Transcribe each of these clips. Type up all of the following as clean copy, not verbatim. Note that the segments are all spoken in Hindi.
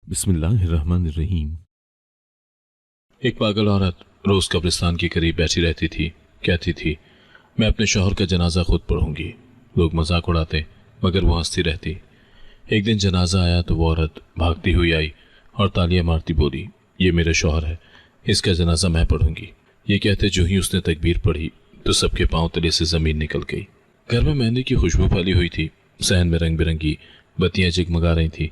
बिस्मिल्लाहिर्रहमानिर्रहीम। एक पागल औरत रोज कब्रिस्तान के करीब बैठी रहती थी। कहती थी, मैं अपने शौहर का जनाजा खुद पढ़ूंगी। लोग मजाक उड़ाते मगर वो हंसती रहती। एक दिन जनाजा आया तो वो औरत भागती हुई आई और तालियां मारती बोली, ये मेरा शौहर है, इसका जनाजा मैं पढ़ूंगी। ये कहते जो ही उसने तकबीर पढ़ी तो सबके पांव तले से जमीन निकल गई। घर में मेहंदी की खुशबू फैली हुई थी। सहन में रंग बिरंगी बत्तियां जगमगा रही थी।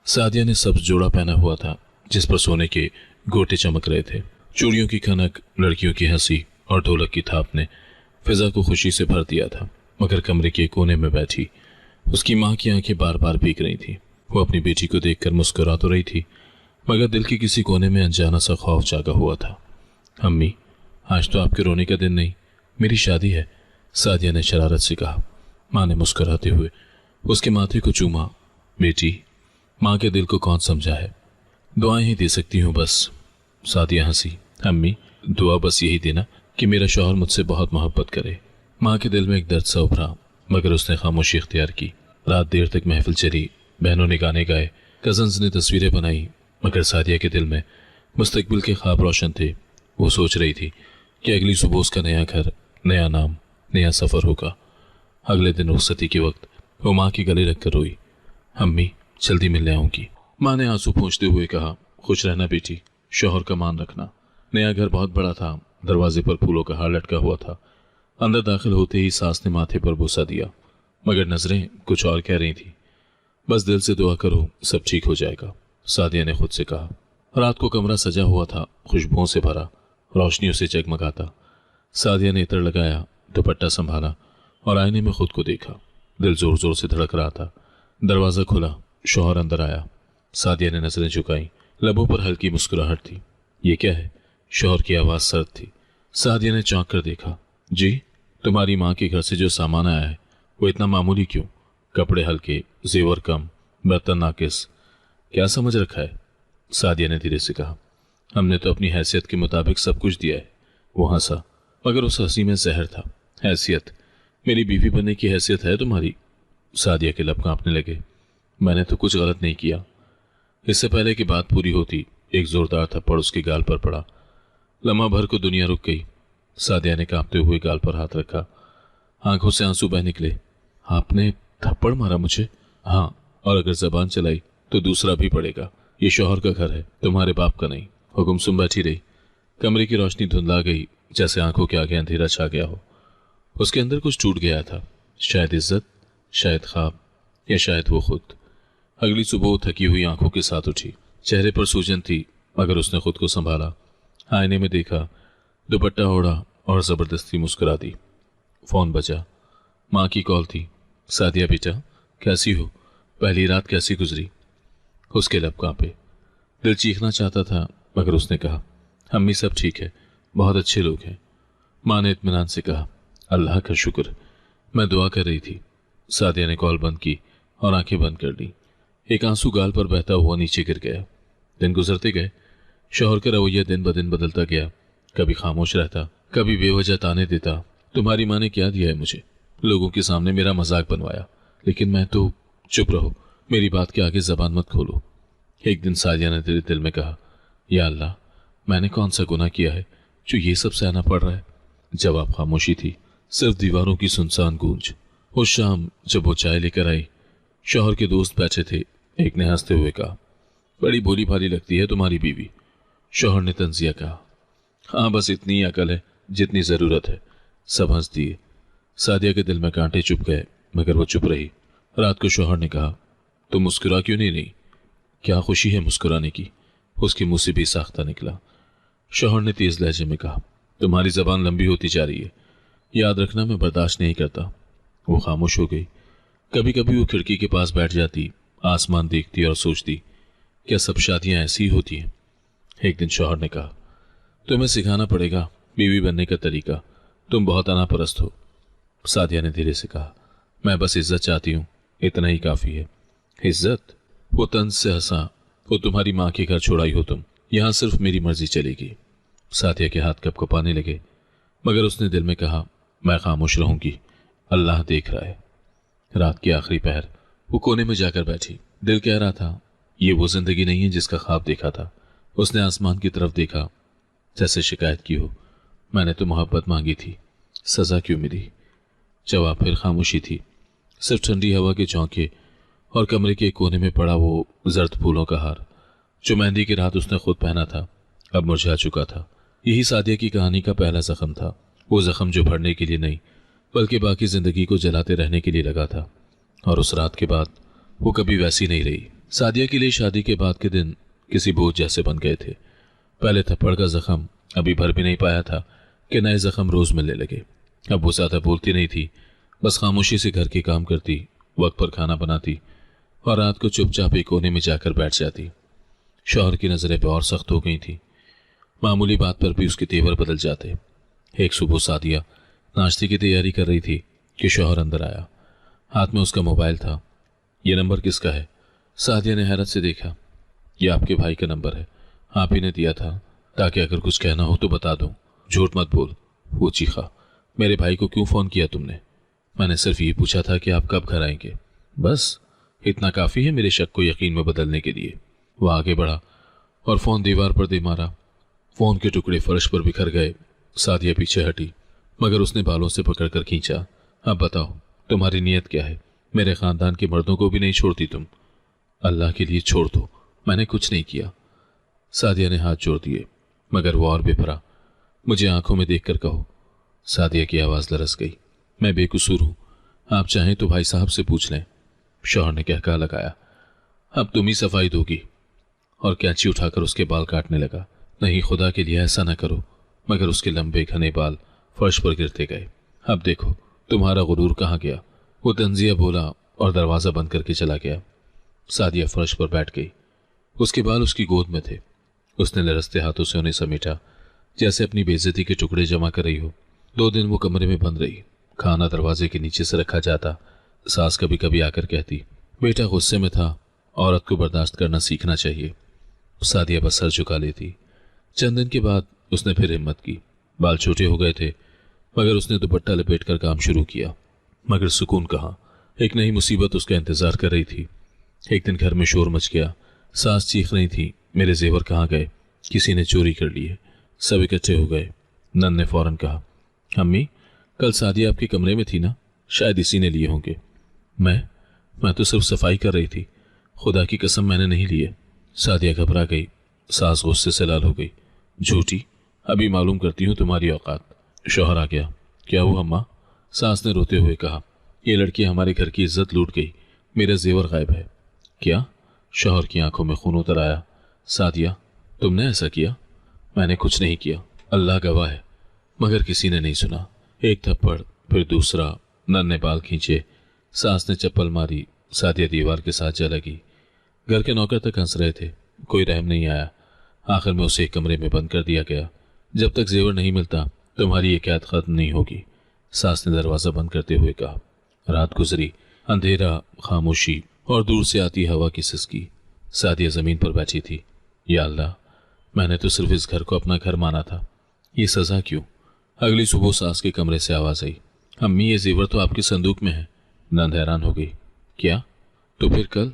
सादिया ने सब्ज जोड़ा पहना हुआ था जिस पर सोने के गोटे चमक रहे थे। चूड़ियों की खनक, लड़कियों की हंसी और ढोलक की थाप ने फिजा को खुशी से भर दिया था। मगर कमरे के कोने में बैठी उसकी माँ की आंखें बार बार भीग रही थी। वो अपनी बेटी को देखकर मुस्कुरा तो रही थी मगर दिल के किसी कोने में अनजाना सा खौफ जागा हुआ था। अम्मी, आज तो आपके रोने का दिन नहीं, मेरी शादी है, सादिया ने शरारत से कहा। माँ ने मुस्कुराते हुए उसके माथे को चूमा। बेटी, माँ के दिल को कौन समझा है, दुआएं ही दे सकती हूँ बस। सादिया हंसी। अम्मी, दुआ बस यही देना कि मेरा शौहर मुझसे बहुत मोहब्बत करे। माँ के दिल में एक दर्द सा उभरा मगर उसने खामोशी इख्तियार की। रात देर तक महफिल चली, बहनों ने गाने गाए, कजन्स ने तस्वीरें बनाई मगर सादिया के दिल में मुस्तकबिल के ख्वाब रोशन थे। वो सोच रही थी कि अगली सुबह उसका नया घर, नया नाम, नया सफ़र होगा। अगले दिन रुखसती के वक्त वो माँ के गले रखकर रोई। अम्मी, जल्दी मिलने आऊंगी। माँ ने आंसू पोंछते हुए कहा, खुश रहना बेटी, शौहर का मान रखना। नया घर बहुत बड़ा था। दरवाजे पर फूलों का हार लटका हुआ था। अंदर दाखिल होते ही सास ने माथे पर बोसा दिया मगर नजरें कुछ और कह रही थी। बस दिल से दुआ करो, सब ठीक हो जाएगा, सादिया ने खुद से कहा। रात को कमरा सजा हुआ था, खुशबुओं से भरा, रोशनियों से जगमगाता। सादिया ने इत्र लगाया, दुपट्टा संभाला और आईने में खुद को देखा। दिल जोर जोर से धड़क रहा था। दरवाजा खुला, शौहर अंदर आया। सादिया ने नजरें झुकाई, लबों पर हल्की मुस्कुराहट थी। ये क्या है? शौहर की आवाज सर्द थी। सादिया ने चौंक कर देखा। जी, तुम्हारी माँ के घर से जो सामान आया है वो इतना मामूली क्यों? कपड़े हल्के, जेवर कम, बर्तन नाकिस, क्या समझ रखा है? सादिया ने धीरे से कहा। हमने तो अपनी हैसियत के मुताबिक सब कुछ दिया है। वो हंसा मगर उस हंसी में जहर था। हैसियत? मेरी बीवी बनने की हैसियत है तुम्हारी? सादिया के लब कांपने लगे। मैंने तो कुछ गलत नहीं किया। इससे पहले कि बात पूरी होती एक जोरदार थप्पड़ उसके गाल पर पड़ा। लम्हा भर को दुनिया रुक गई। सादिया ने कांपते हुए गाल पर हाथ रखा। आंखों से आंसू बह निकले। आपने थप्पड़ मारा मुझे? हाँ, और अगर जबान चलाई तो दूसरा भी पड़ेगा। ये शौहर का घर है, तुम्हारे बाप का नहीं। हुक्म सुन बैठी रही। कमरे की रोशनी धुंधला गई, जैसे आंखों के आगे अंधेरा छा गया हो। उसके अंदर कुछ टूट गया था। शायद इज्जत, शायद ख्वाब, या शायद वो खुद। अगली सुबह वो थकी हुई आंखों के साथ उठी। चेहरे पर सूजन थी मगर उसने खुद को संभाला। आईने में देखा, दुपट्टा ओढ़ा और जबरदस्ती मुस्कुरा दी। फोन बजा। माँ की कॉल थी। सादिया बेटा, कैसी हो? पहली रात कैसी गुजरी? उसके लब कांपे। दिल चीखना चाहता था मगर उसने कहा, अम्मी सब ठीक है, बहुत अच्छे लोग हैं। माँ ने इत्मीनान से कहा, अल्लाह का शुक्र, मैं दुआ कर रही थी। सादिया ने कॉल बंद की और आंखें बंद कर ली। एक आंसू गाल पर बहता हुआ नीचे गिर गया। दिन गुजरते गए। शौहर का रवैया दिन ब दिन बदलता गया। कभी खामोश रहता, कभी बेवजह ताने देता। तुम्हारी माँ ने क्या दिया है मुझे? लोगों के सामने मेरा मजाक बनवाया, लेकिन मैं तो चुप रहो, मेरी बात के आगे जबान मत खोलो। एक दिन सादिया ने तेरे दिल में कहा, या अल्लाह, मैंने कौन सा गुनाह किया है जो ये सब सहना पड़ रहा है? जवाब खामोशी थी, सिर्फ दीवारों की सुनसान गूंज। उस शाम जब वो चाय लेकर आई, शौहर के दोस्त बैठे थे। एक ने हंसते हुए कहा, बड़ी भोली भाली लगती है तुम्हारी बीवी। शौहर ने तंजिया कहा, हाँ, बस इतनी ही अकल है जितनी जरूरत है। सब हंस दिए। सादिया के दिल में कांटे चुभ गए मगर वो चुप रही। रात को शौहर ने कहा, तुम मुस्कुरा क्यों नहीं रही? क्या खुशी है मुस्कुराने की? उसके मुंह से भी साख्ता निकला। शौहर ने तेज लहजे में कहा, तुम्हारी जबान लंबी होती जा रही है, याद रखना मैं बर्दाश्त नहीं करता। वो खामोश हो गई। कभी कभी वो खिड़की के पास बैठ जाती, आसमान देखती और सोचती, क्या सब शादियां ऐसी ही होती हैं? एक दिन शौहर ने कहा, तुम्हें सिखाना पड़ेगा बीवी बनने का तरीका, तुम बहुत अनापरस्त हो। सादिया ने धीरे से कहा, मैं बस इज्जत चाहती हूँ, इतना ही काफी है। इज्जत? वो तंज से हंसा। वो तुम्हारी माँ के घर छोड़ाई हो तुम, यहाँ सिर्फ मेरी मर्जी चलेगी। सादिया के हाथ कपकपाने लगे मगर उसने दिल में कहा, मैं खामोश रहूंगी, अल्लाह देख रहा है। रात की आखिरी पहर वो कोने में जाकर बैठी। दिल कह रहा था, ये वो जिंदगी नहीं है जिसका ख्वाब देखा था। उसने आसमान की तरफ देखा, जैसे शिकायत की हो। मैंने तो मोहब्बत मांगी थी, सजा क्यों मिली? जवाब फिर खामोशी थी, सिर्फ ठंडी हवा के झोंके और कमरे के कोने में पड़ा वो जर्द फूलों का हार जो मेहंदी की रात उसने खुद पहना था, अब मुरझा चुका था। यही सादिया की कहानी का पहला जख्म था, वो जख्म जो भरने के लिए नहीं बल्कि बाकी जिंदगी को जलाते रहने के लिए लगा था। और उस रात के बाद वो कभी वैसी नहीं रही। सादिया के लिए शादी के बाद के दिन किसी बोझ जैसे बन गए थे। पहले थप्पड़ का जख्म अभी भर भी नहीं पाया था कि नए जख्म रोज मिलने लगे। अब वो ज्यादा बोलती नहीं थी, बस खामोशी से घर के काम करती, वक्त पर खाना बनाती और रात को चुपचाप एक कोने में जाकर बैठ जाती। शौहर की नजरें पे और सख्त हो गई थी। मामूली बात पर भी उसके तेवर बदल जाते। एक सुबह सादिया नाश्ते की तैयारी कर रही थी कि शौहर अंदर आया। हाथ में उसका मोबाइल था। यह नंबर किसका है? सादिया ने हैरत से देखा। यह आपके भाई का नंबर है, आप ही ने दिया था ताकि अगर कुछ कहना हो तो बता दूं। झूठ मत बोल, वो चीखा। मेरे भाई को क्यों फोन किया तुमने? मैंने सिर्फ ये पूछा था कि आप कब घर आएंगे, बस इतना काफी है मेरे शक को यकीन में बदलने के लिए। वो आगे बढ़ा और फोन दीवार पर दे मारा। फोन के टुकड़े फर्श पर बिखर गए। सादिया पीछे हटी, मगर उसने बालों से पकड़कर खींचा। अब बताओ तुम्हारी नीयत क्या है? मेरे खानदान के मर्दों को भी नहीं छोड़ती तुम। अल्लाह के लिए छोड़ दो, मैंने कुछ नहीं किया। सादिया ने हाथ जोड़ दिए, मगर वो और बेपरा। मुझे आंखों में देखकर कहो। सादिया की आवाज लरस गई। मैं बेकसूर हूं, आप चाहें तो भाई साहब से पूछ लें। शौहर ने कहका लगाया। अब तुम ही सफाई दोगी? और कैंची उठाकर उसके बाल काटने लगा। नहीं, खुदा के लिए ऐसा ना करो। मगर उसके लंबे घने बाल फर्श पर गिरते गए। अब देखो तुम्हारा गुरूर कहाँ गया? वो तंजिया बोला और दरवाजा बंद करके चला गया। सादिया फर्श पर बैठ गई। उसके बाल उसकी गोद में थे। उसने लरसते हाथों से उन्हें समेटा, जैसे अपनी बेइज्जती के टुकड़े जमा कर रही हो। 2 दिन वो कमरे में बंद रही। खाना दरवाजे के नीचे से रखा जाता। सास कभी कभी आकर कहती, बेटा गुस्से में था, औरत को बर्दाश्त करना सीखना चाहिए। सादिया बस सर झुका लेती। चंद दिन के बाद उसने फिर हिम्मत की। बाल छोटे हो गए थे, मगर उसने दुपट्टा लपेटकर काम शुरू किया। मगर सुकून कहाँ? एक नई मुसीबत उसका इंतजार कर रही थी। एक दिन घर में शोर मच गया। सास चीख रही थी, मेरे जेवर कहाँ गए? किसी ने चोरी कर लिए। सब इकट्ठे हो गए। नन ने फौरन कहा, अम्मी कल सादिया आपके कमरे में थी ना, शायद इसी ने लिए होंगे। मैं तो सिर्फ सफाई कर रही थी, खुदा की कसम मैंने नहीं लिए। सादिया घबरा गई। सास गुस्से से लाल हो गई। झूठी, अभी मालूम करती हूँ तुम्हारी औकात। शौहर आ गया। क्या हुआ अम्मा? सास ने रोते हुए कहा, ये लड़की हमारे घर की इज्जत लूट गई, मेरा जेवर गायब है। क्या? शौहर की आंखों में खून उतर आया। सादिया तुमने ऐसा किया? मैंने कुछ नहीं किया, अल्लाह गवाह है। मगर किसी ने नहीं सुना। एक थप्पड़, फिर दूसरा। नन ने बाल खींचे। सास ने चप्पल मारी। सादिया दीवार के साथ जा लगी। घर के नौकर तक हंस रहे थे, कोई रहम नहीं आया। आखिर में उसे एक कमरे में बंद कर दिया गया। जब तक जेवर नहीं मिलता तुम्हारी ये कैद खत्म नहीं होगी, सास ने दरवाजा बंद करते हुए कहा। रात गुजरी। अंधेरा, खामोशी और दूर से आती हवा की सिसकी। सादिया जमीन पर बैठी थी। या अल्लाह, मैंने तो सिर्फ इस घर को अपना घर माना था, ये सजा क्यों? अगली सुबह सास के कमरे से आवाज आई, अम्मी ये जेवर तो आपके संदूक में है। नंद हैरान हो गई। क्या? तो फिर कल?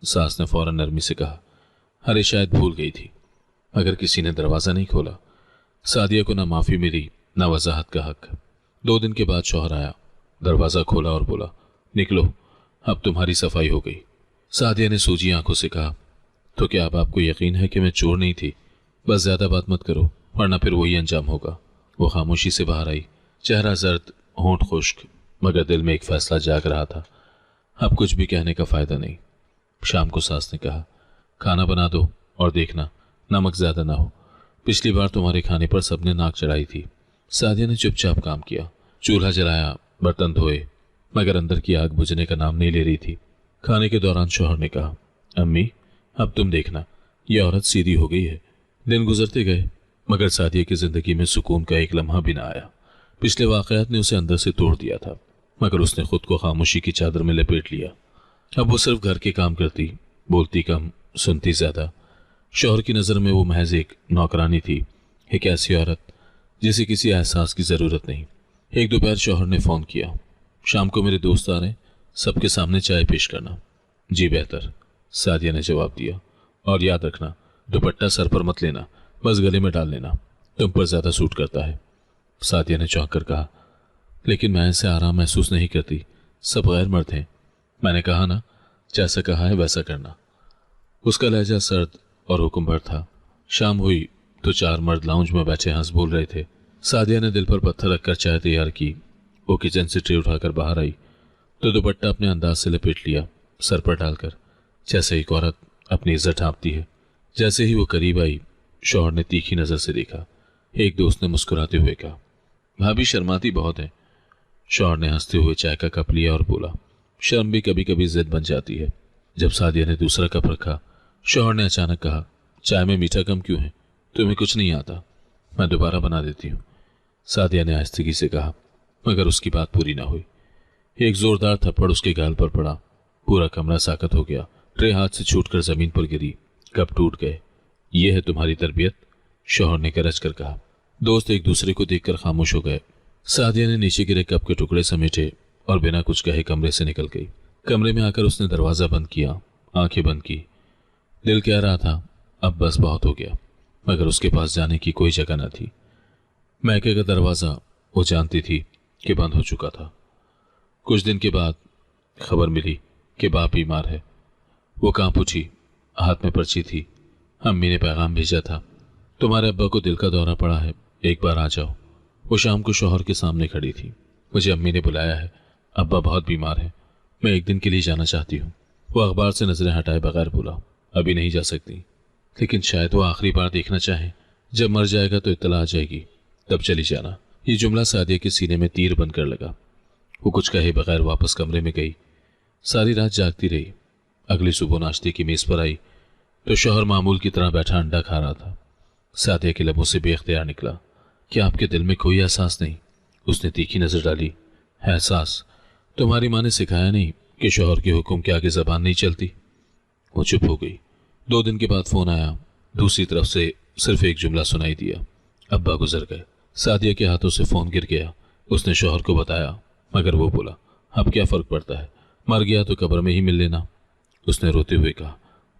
सास ने फौरन नरमी से कहा, अरे शायद भूल गई थी। मगर किसी ने दरवाजा नहीं खोला। सादिया को ना माफी मिली, ना वजाहत का हक। 2 दिन के बाद शौहर आया। दरवाजा खोला और बोला, निकलो, अब तुम्हारी सफाई हो गई। सादिया ने सूजी आंखों से कहा, तो क्या अब आपको यकीन है कि मैं चोर नहीं थी? बस ज्यादा बात मत करो, वरना फिर वही अंजाम होगा। वो खामोशी से बाहर आई, चेहरा जर्द, होंठ खुश्क, मगर दिल में एक फैसला जाग रहा था। अब कुछ भी कहने का फायदा नहीं। शाम को सास ने कहा, खाना बना दो और देखना नमक ज्यादा ना हो। पिछली बार तुम्हारे खाने पर सबने नाक चढ़ाई थी। सादिया ने चुपचाप काम किया। चूल्हा जलाया, बर्तन धोए, मगर अंदर की आग बुझने का नाम नहीं ले रही थी। खाने के दौरान शौहर ने कहा, अम्मी अब तुम देखना, यह औरत सीधी हो गई है। दिन गुजरते गए, मगर सादिया की जिंदगी में सुकून का एक लम्हा भी ना आया। पिछले वाकयात ने उसे अंदर से तोड़ दिया था, मगर उसने खुद को खामोशी की चादर में लपेट लिया। अब वो सिर्फ घर के काम करती, बोलती कम, सुनती ज्यादा। शौहर की नज़र में वो महज एक नौकरानी थी, एक ऐसी औरत जिसे किसी एहसास की जरूरत नहीं। एक दोपहर शौहर ने फोन किया, शाम को मेरे दोस्त आ रहे हैं, सबके सामने चाय पेश करना। जी बेहतर। सादिया ने जवाब दिया। और याद रखना, दुपट्टा सर पर मत लेना, बस गले में डाल लेना, तुम पर ज्यादा सूट करता है। सादिया ने चौंक कर कहा, लेकिन मैं ऐसे आराम महसूस नहीं करती, सब गैर मर्द हैं। मैंने कहा ना, जैसा कहा है वैसा करना। उसका लहजा सर्द और हुक्म भर था। शाम हुई तो 4 मर्द लाउंज में बैठे हंस बोल रहे थे। सादिया ने दिल पर पत्थर रखकर चाय तैयार की। वो किचन से ट्रे उठाकर बाहर आई तो दुपट्टा अपने अंदाज से लपेट लिया, सर पर डालकर, जैसे एक औरत अपनी इज्जत ढांपती है। जैसे ही वो करीब आई, शौहर ने तीखी नजर से देखा। एक दोस्त ने मुस्कुराते हुए कहा, भाभी शर्माती बहुत है। शौहर ने हंसते हुए चाय का कप लिया और बोला, शर्म भी कभी कभी जिद बन जाती है। जब सादिया ने दूसरा कप रखा, शौहर ने अचानक कहा, चाय में मीठा कम क्यों है? तुम्हें कुछ नहीं आता, मैं दोबारा बना देती हूँ। सादिया ने आहिस्तगी से कहा, मगर उसकी बात पूरी ना हुई। एक जोरदार थप्पड़ उसके गाल पर पड़ा। पूरा कमरा साकत हो गया। ट्रे हाथ से छूटकर जमीन पर गिरी, कप टूट गए। यह है तुम्हारी तरबियत? शौहर ने गरज कर कहा। दोस्त एक दूसरे को देखकर खामोश हो गए। सादिया ने नीचे गिरे कप के टुकड़े समेटे और बिना कुछ कहे कमरे से निकल गई। कमरे में आकर उसने दरवाजा बंद किया, आंखें बंद की। दिल कह रहा था, अब बस बहुत हो गया, मगर उसके पास जाने की कोई जगह न थी। मैके का दरवाजा वो जानती थी कि बंद हो चुका था। कुछ दिन के बाद खबर मिली कि बाप बीमार है। वो कांप उठी, हाथ में पर्ची थी। अम्मी ने पैगाम भेजा था, तुम्हारे अब्बा को दिल का दौरा पड़ा है, एक बार आ जाओ। वो शाम को शौहर के सामने खड़ी थी। मुझे अम्मी ने बुलाया है, अब्बा बहुत बीमार है, मैं एक दिन के लिए जाना चाहती हूँ। वो अखबार से नजरें हटाए बगैर बोला, अभी नहीं जा सकती, लेकिन शायद वो आखिरी बार देखना चाहे। जब मर जाएगा तो इत्तला आ जाएगी, तब चली जाना। ये जुमला सादिया के सीने में तीर बनकर लगा। वो कुछ कहे बगैर वापस कमरे में गई। सारी रात जागती रही। अगली सुबह नाश्ते की मेज पर आई तो शौहर मामूल की तरह बैठा अंडा खा रहा था। सादिया के लबों से बेख्तियार निकला, क्या आपके दिल में कोई एहसास नहीं? उसने तीखी नजर डाली। एहसास? तुम्हारी माँ ने सिखाया नहीं कि शौहर के हुक्म के आगे जबान नहीं चलती? वो चुप हो गई। 2 दिन के बाद फोन आया। दूसरी तरफ से सिर्फ एक जुमला सुनाई दिया, अब्बा गुजर गए। सादिया के हाथों से फोन गिर गया। उसने शौहर को बताया, मगर वो बोला, अब क्या फर्क पड़ता है, मर गया तो कब्र में ही मिल लेना। उसने रोते हुए कहा,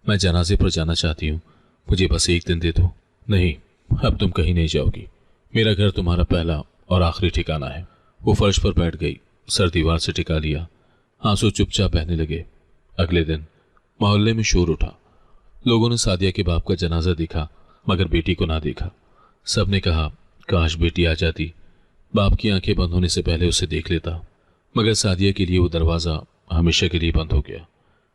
मैं जनाजे पर जाना चाहती हूँ, मुझे बस एक दिन दे दो। नहीं, अब तुम कहीं नहीं जाओगी, मेरा घर तुम्हारा पहला और आखिरी ठिकाना है। वो फर्श पर बैठ गई, सर दीवार से टिका लिया। आंसू चुपचाप बहने लगे। अगले दिन मोहल्ले में शोर उठा। लोगों ने सादिया के बाप का जनाजा देखा, मगर बेटी को ना देखा। सबने कहा, काश बेटी आ जाती, बाप की आंखें बंद होने से पहले उसे देख लेता। मगर सादिया के लिए वो दरवाजा हमेशा के लिए बंद हो गया।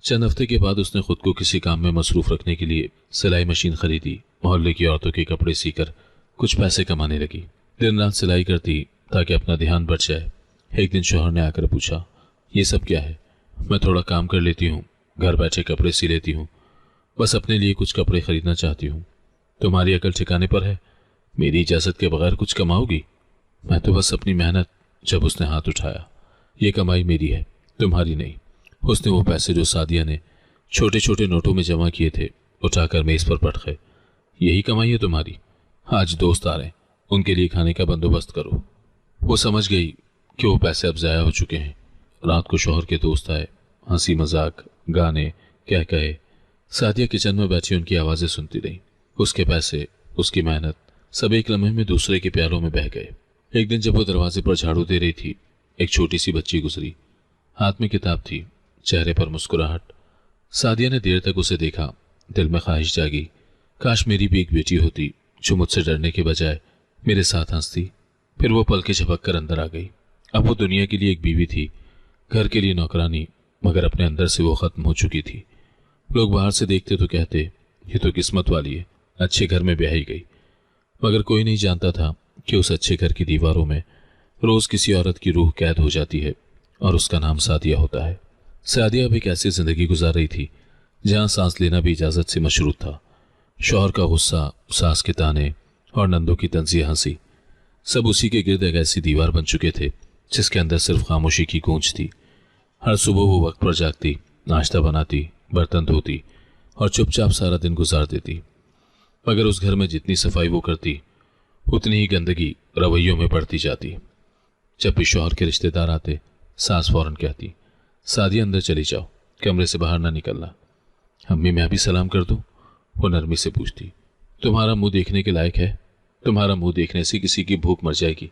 चंद हफ्ते के बाद उसने खुद को किसी काम में मसरूफ रखने के लिए सिलाई मशीन खरीदी। मोहल्ले की औरतों के कपड़े सीकर कुछ पैसे कमाने लगी। दिन रात सिलाई करती ताकि अपना ध्यान बच जाए। एक दिन शौहर ने आकर पूछा, ये सब क्या है? मैं थोड़ा काम कर लेती हूँ, घर बैठे कपड़े सी लेती हूँ, बस अपने लिए कुछ कपड़े खरीदना चाहती हूँ। तुम्हारी अकल ठिकाने पर है? मेरी इजाजत के बगैर कुछ कमाओगी? मैं तो बस अपनी मेहनत। जब उसने हाथ उठाया, ये कमाई मेरी है, तुम्हारी नहीं। उसने वो पैसे जो सादिया ने छोटे छोटे नोटों में जमा किए थे उठाकर मेज पर पट गए। यही कमाई है तुम्हारी? आज दोस्त आ रहे हैं, उनके लिए खाने का बंदोबस्त करो। वो समझ गई कि वो पैसे अब ज़ाया हो चुके हैं। रात को शौहर के दोस्त आए, हंसी मजाक, गाने, कह कहे। सादिया किचन में बैठी उनकी आवाज़ें सुनती रही। उसके पैसे, उसकी मेहनत, सब एक लम्हे में दूसरे के प्यालों में बह गए। एक दिन जब वो दरवाजे पर झाड़ू दे रही थी, एक छोटी सी बच्ची गुजरी। हाथ में किताब थी, चेहरे पर मुस्कुराहट। सादिया ने देर तक उसे देखा। दिल में ख्वाहिश जागी, काश मेरी भी एक बेटी होती जो मुझसे डरने के बजाय मेरे साथ हंसती। फिर वो पल के झपक कर अंदर आ गई। अब वो दुनिया के लिए एक बीवी थी, घर के लिए नौकरानी, मगर अपने अंदर से वो खत्म हो चुकी थी। लोग बाहर से देखते तो कहते, ये तो किस्मत वाली है, अच्छे घर में ब्याही गई। मगर कोई नहीं जानता था कि उस अच्छे घर की दीवारों में रोज किसी औरत की रूह कैद हो जाती है और उसका नाम सादिया होता है। सादिया अब एक ऐसी जिंदगी गुजार रही थी जहां सांस लेना भी इजाजत से मशरूत था। शौहर का गुस्सा, सास के ताने और नंदों की तंजिया हंसी, सब उसी के गिर्द एक ऐसी दीवार बन चुके थे जिसके अंदर सिर्फ खामोशी की गूंज थी। हर सुबह वो वक्त पर जागती, नाश्ता बनाती, बर्तन धोती और चुपचाप सारा दिन गुजार देती। मगर उस घर में जितनी सफाई वो करती, उतनी ही गंदगी रवैयों में बढ़ती जाती। जब भी शौहर के रिश्तेदार आते, सास फौरन कहती, सादिया अंदर चली जाओ, कमरे से बाहर ना निकलना। अम्मी मैं भी सलाम कर दूं? वो नरमी से पूछती। तुम्हारा मुंह देखने के लायक है? तुम्हारा मुंह देखने से किसी की भूख मर जाएगी,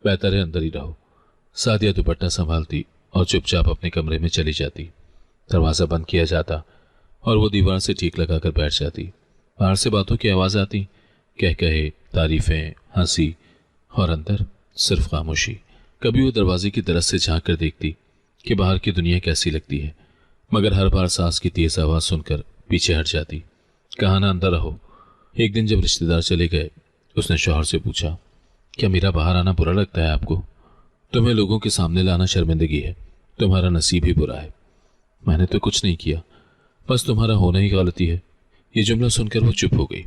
बेहतर है अंदर ही रहो। सादिया दुपट्टा संभालती और चुपचाप अपने कमरे में चली जाती। दरवाज़ा बंद किया जाता और वो दीवार से ठीक लगाकर बैठ जाती। बाहर से बातों की आवाज़ आती, कह कहे, तारीफें, हंसी, और अंदर सिर्फ खामोशी। कभी वो दरवाजे की तरफ से झांक कर देखती कि बाहर की दुनिया कैसी लगती है, मगर हर बार सांस की तेज आवाज़ सुनकर पीछे हट जाती। कहा ना अंदर रहो। एक दिन जब रिश्तेदार चले गए, उसने शौहर से पूछा, क्या मेरा बाहर आना बुरा लगता है आपको? तुम्हें लोगों के सामने लाना शर्मिंदगी है, तुम्हारा नसीब ही बुरा है। मैंने तो कुछ नहीं किया, बस तुम्हारा होना ही गलती है। ये जुमला सुनकर वो चुप हो गई।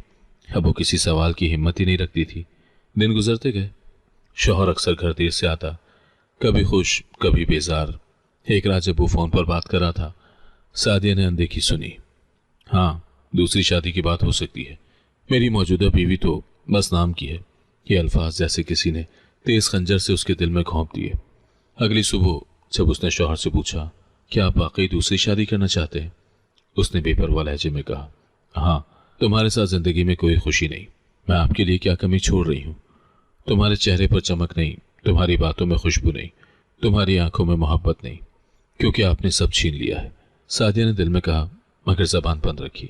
अब वो किसी सवाल की हिम्मत ही नहीं रखती थी। दिन गुजरते गए। शौहर अक्सर घर देर से आता, कभी खुश कभी बेजार। एक रात जब वो फोन पर बात कर रहा था, सादिया ने अनदेखी सुनी। हाँ, दूसरी शादी की बात हो सकती है, मेरी मौजूदा बीवी तो बस नाम की है। ये अल्फाज जैसे किसी ने तेज खंजर से उसके दिल में घोंप दिए। अगली सुबह जब उसने शौहर से पूछा, क्या आप वाकई दूसरी शादी करना चाहते हैं? उसने बेपरवाह लहजे में कहा, हाँ, तुम्हारे साथ जिंदगी में कोई खुशी नहीं। मैं आपके लिए क्या कमी छोड़ रही हूँ? तुम्हारे चेहरे पर चमक नहीं, तुम्हारी बातों में खुशबू नहीं, तुम्हारी आंखों में मोहब्बत नहीं, क्योंकि आपने सब छीन लिया है। सादिया ने दिल में कहा, मगर जबान बंद रखी।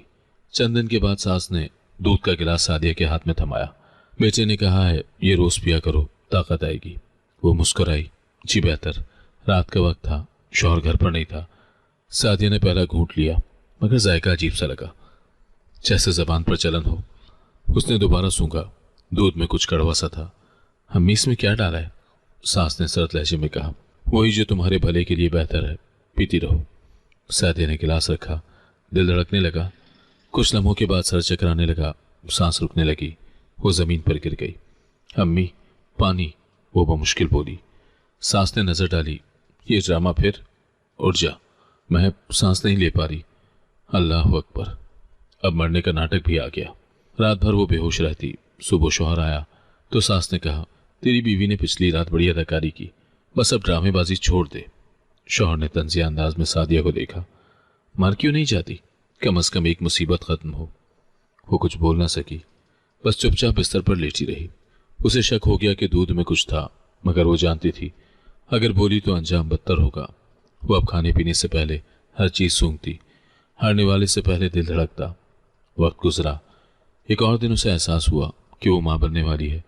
चंद दिन के बाद सास ने दूध का गिलास सादिया के हाथ में थमाया। बेटे ने कहा है, ये रोज पिया करो, ताकत आएगी। वो मुस्कुराई। जी बेहतर। रात का वक्त था, शौहर घर पर नहीं था। सादिया ने पहला घूंट लिया, मगर जायका अजीब सा लगा, जैसे जबान पर चलन हो। उसने दोबारा सूंघा। दूध में कुछ कड़वा सा था। अम्मी इसमें क्या डाला है? सास ने सर्द लहजे में कहा, वही जो तुम्हारे भले के लिए बेहतर है, पीती रहो। सादिया ने गिलास रखा। दिल धड़कने लगा। कुछ लम्हों के बाद सर चकराने लगा, सांस रुकने लगी। वो जमीन पर गिर गई। अम्मी पानी, वो बमुश्किल बोली। सास ने नजर डाली। ये ड्रामा फिर? उठ जा, मैं सांस नहीं ले पा रही। अल्लाह अकबर। अब मरने का नाटक भी आ गया। रात भर वो बेहोश रहती। सुबह शौहर आया तो सास ने कहा, तेरी बीवी ने पिछली रात बड़ी अदाकारी की, बस अब ड्रामेबाजी छोड़ दे। शौहर ने तंजिया अंदाज में सादिया को देखा। मर क्यों नहीं जाती? कम अज कम एक मुसीबत खत्म हो। वो कुछ बोल ना सकी, बस चुपचाप बिस्तर पर लेटी रही। उसे शक हो गया कि दूध में कुछ था, मगर वो जानती थी अगर बोली तो अंजाम बदतर होगा। वो अब खाने पीने से पहले हर चीज सूंघती, हारने वाले से पहले दिल धड़कता। वक्त गुजरा। एक और दिन उसे एहसास हुआ कि वो मां बनने वाली है।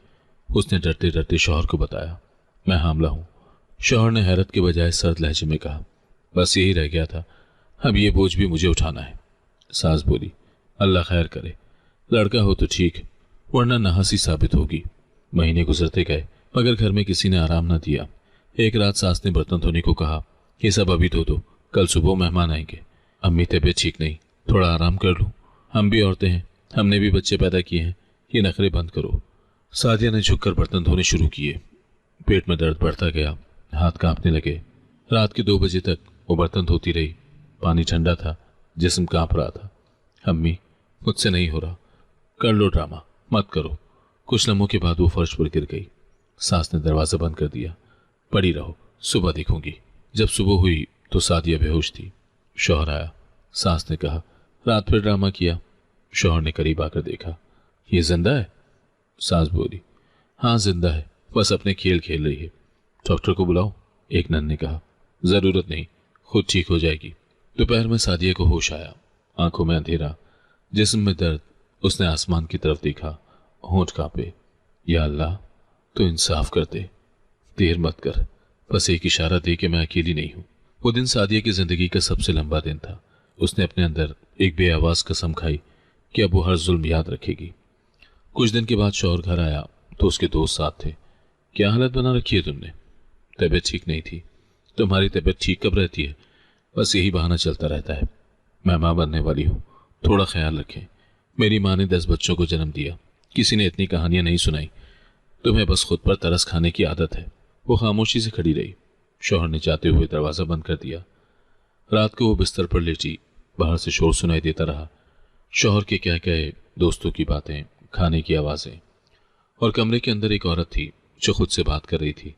उसने डरते डरते शौहर को बताया, मैं हामला हूं। शौहर ने हैरत के बजाय सर्द लहजे में कहा, बस यही रह गया था, अब ये बोझ भी मुझे उठाना है। सास बोली, अल्लाह खैर करे, लड़का हो तो ठीक, वरना नहासी साबित होगी। महीने गुजरते गए, मगर घर में किसी ने आराम न दिया। एक रात सास ने बर्तन धोने को कहा, ये सब अभी धो दो, कल सुबह मेहमान आएंगे। अम्मी तबीयत ठीक नहीं, थोड़ा आराम कर लूं। हम भी औरतें हैं, हमने भी बच्चे पैदा किए हैं, ये नखरे बंद करो। सादिया ने झुककर बर्तन धोने शुरू किए। पेट में दर्द बढ़ता गया, हाथ कांपने लगे। रात के 2 बजे तक वो बर्तन धोती रही। पानी ठंडा था, जिस्म कांप रहा था। अम्मी मुझसे नहीं हो रहा, कर लो ड्रामा, मत करो। कुछ लम्हों के बाद वो फर्श पर गिर गई। सास ने दरवाजा बंद कर दिया। पड़ी रहो, सुबह देखूंगी। जब सुबह हुई तो सादिया बेहोश थी। शौहर आया। सास ने कहा, रात फिर ड्रामा किया। शौहर ने करीब आकर देखा, ये जिंदा है? सास बोली, हाँ जिंदा है, बस अपने खेल खेल रही है। डॉक्टर को बुलाओ, एक नन ने कहा। जरूरत नहीं, खुद ठीक हो जाएगी। दोपहर में सादिया को होश आया। आंखों में अंधेरा, जिस्म में दर्द। उसने आसमान की तरफ देखा, होंठ कांपे। या अल्लाह, तो इंसाफ कर दे, देर मत कर, बस एक इशारा दे कि मैं अकेली नहीं हूं। वो दिन सादिया की जिंदगी का सबसे लंबा दिन था। उसने अपने अंदर एक बेआवाज कसम खाई कि अब वो हर जुल्म याद रखेगी। कुछ दिन के बाद शौहर घर आया तो उसके दोस्त साथ थे। क्या हालत बना रखी है तुमने? तबीयत ठीक नहीं थी। तुम्हारी तबीयत ठीक कब रहती है? बस यही बहाना चलता रहता है। मैं मां बनने वाली हूँ, थोड़ा ख्याल रखें। मेरी माँ ने 10 बच्चों को जन्म दिया, किसी ने इतनी कहानियां नहीं सुनाई। तुम्हें बस खुद पर तरस खाने की आदत है। वो खामोशी से खड़ी रही। शौहर ने जाते हुए दरवाजा बंद कर दिया। रात को वो बिस्तर पर लेटी, बाहर से शोर सुनाई देता रहा। शौहर के क्या कहे, दोस्तों की बातें, खाने की आवाजें। और कमरे के अंदर एक औरत थी जो खुद से बात कर रही थी,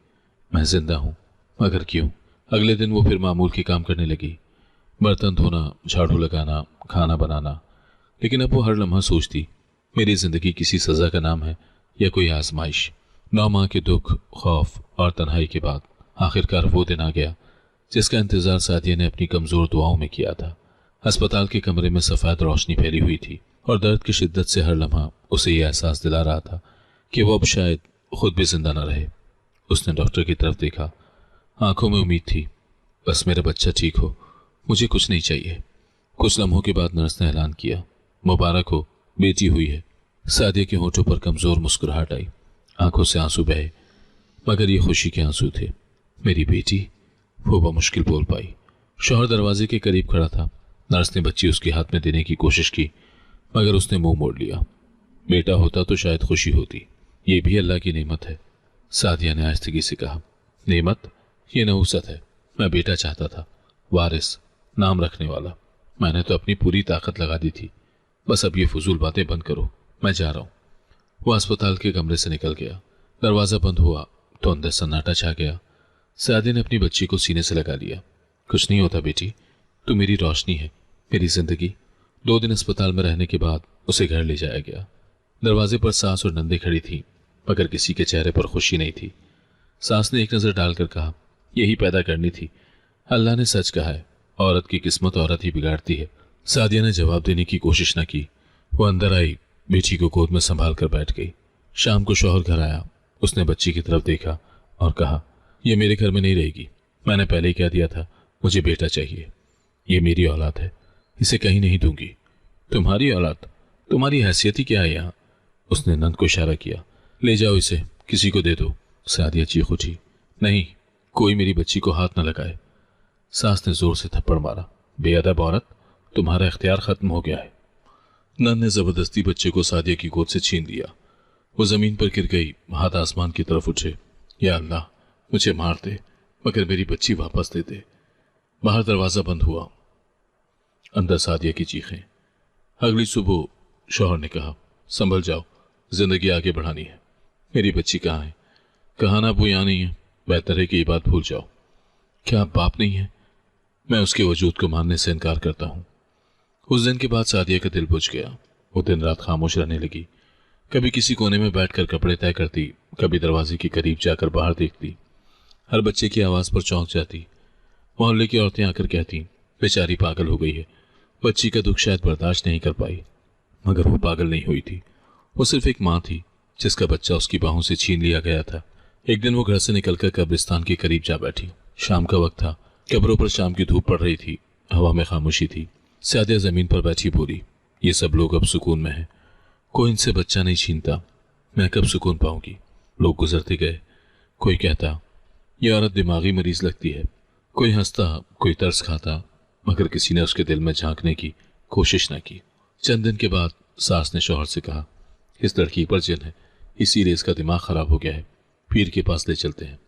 मैं जिंदा हूं, मगर क्यों? अगले दिन वो फिर मामूल के काम करने लगी। बर्तन धोना, झाड़ू लगाना, खाना बनाना, लेकिन अब वो हर लम्हा सोचती मेरी जिंदगी किसी सजा का नाम है या कोई आजमाइश। 9 माह के दुख, खौफ और तन्हाई के बाद आखिरकार वो दिन आ गया जिसका इंतजार सादिया ने अपनी कमजोर दुआओं में किया था। अस्पताल के कमरे में सफेद रोशनी फैली हुई थी और दर्द की शिद्दत से हर लम्हा उसे यह एहसास दिला रहा था कि वो अब शायद खुद भी जिंदा न रहे। उसने डॉक्टर की तरफ देखा, आंखों में उम्मीद थी, बस मेरा बच्चा ठीक हो, मुझे कुछ नहीं चाहिए। कुछ लम्हों के बाद नर्स ने ऐलान किया, मुबारक हो, बेटी हुई है। सादिया के होठों पर कमजोर मुस्कुराहट आई, आंखों से आंसू बहे, मगर ये खुशी के आंसू थे। मेरी बेटी, वो बमुश्किल बोल पाई। शौहर दरवाजे के करीब खड़ा था। नर्स ने बच्ची उसके हाथ में देने की कोशिश की, मगर उसने मुंह मोड़ लिया। बेटा होता तो शायद खुशी होती, ये भी अल्लाह की नेमत है। सादिया ने आहिस्तगी से कहा, नेमत? ये नहुसत है। मैं बेटा चाहता था, वारिस, नाम रखने वाला। मैंने तो अपनी पूरी ताकत लगा दी थी। बस अब ये फजूल बातें बंद करो, मैं जा रहा हूं। वो अस्पताल के कमरे से निकल गया। दरवाजा बंद हुआ तो अंदर सन्नाटा छा गया। सादिया ने अपनी बच्ची को सीने से लगा लिया। कुछ नहीं होता बेटी, तू मेरी रोशनी है, मेरी जिंदगी। 2 दिन अस्पताल में रहने के बाद उसे घर ले जाया गया। दरवाजे पर सास और नंदे खड़ी थी, मगर किसी के चेहरे पर खुशी नहीं थी। सास ने एक नजर डालकर कहा, यही पैदा करनी थी। अल्लाह ने सच कहा है, औरत की किस्मत औरत ही बिगाड़ती है। सादिया ने जवाब देने की कोशिश न की। वो अंदर आई, बेटी को गोद में संभाल कर बैठ गई। शाम को शौहर घर आया। उसने बच्ची की तरफ देखा और कहा, यह मेरे घर में नहीं रहेगी। मैंने पहले ही कह दिया था, मुझे बेटा चाहिए। ये मेरी औलाद है, इसे कहीं नहीं दूंगी। तुम्हारी औलाद? तुम्हारी हैसियत ही क्या है यहाँ? उसने नंद को इशारा किया। ले जाओ इसे, किसी को दे दो। सादिया चीख उठी, नहीं, कोई मेरी बच्ची को हाथ न लगाए। सास ने जोर से थप्पड़ मारा, बेअदब औरत, तुम्हारा इख्तियार खत्म हो गया है। नंद ने जबरदस्ती बच्चे को सादिया की गोद से छीन लिया। वो जमीन पर गिर गई, हाथ आसमान की तरफ उठे। या अल्लाह, मुझे मार दे, मगर मेरी बच्ची वापस दे दे। बाहर दरवाजा बंद हुआ, अंदर सादिया की चीखें। अगली सुबह शौहर ने कहा, संभल जाओ, जिंदगी आगे बढ़ानी है। मेरी बच्ची कहाँ है? कहा ना वो यहाँ नहीं है। बेहतर है कि ये बात भूल जाओ। क्या आप बाप नहीं है? मैं उसके वजूद को मानने से इनकार करता हूँ। उस दिन के बाद सादिया का दिल बुझ गया। वो दिन रात खामोश रहने लगी। कभी किसी कोने में बैठकर कपड़े तय करती, कभी दरवाजे के करीब जाकर बाहर देखती। हर बच्चे की आवाज पर चौंक जाती। मोहल्ले की औरतें आकर कहती, बेचारी पागल हो गई है। बच्ची का दुख शायद बर्दाश्त नहीं कर पाई, मगर वो पागल नहीं हुई थी। वो सिर्फ एक माँ थी जिसका बच्चा उसकी बाहों से छीन लिया गया था। एक दिन वो घर से निकलकर कब्रिस्तान के करीब जा बैठी। शाम का वक्त था, कब्रों पर शाम की धूप पड़ रही थी, हवा में खामोशी थी। सादिया जमीन पर बैठी बोली, ये सब लोग अब सुकून में हैं, कोई इनसे बच्चा नहीं छीनता, मैं कब सुकून पाऊंगी। लोग गुजरते गए। कोई कहता, ये औरत दिमागी मरीज लगती है। कोई हंसता, कोई तरस खाता, मगर किसी ने उसके दिल में झांकने की कोशिश न की। चंद दिन के बाद सास ने शौहर से कहा, इस लड़की पर जिन है, इसीलिए इसका दिमाग खराब हो गया है, पीर के पास ले चलते हैं।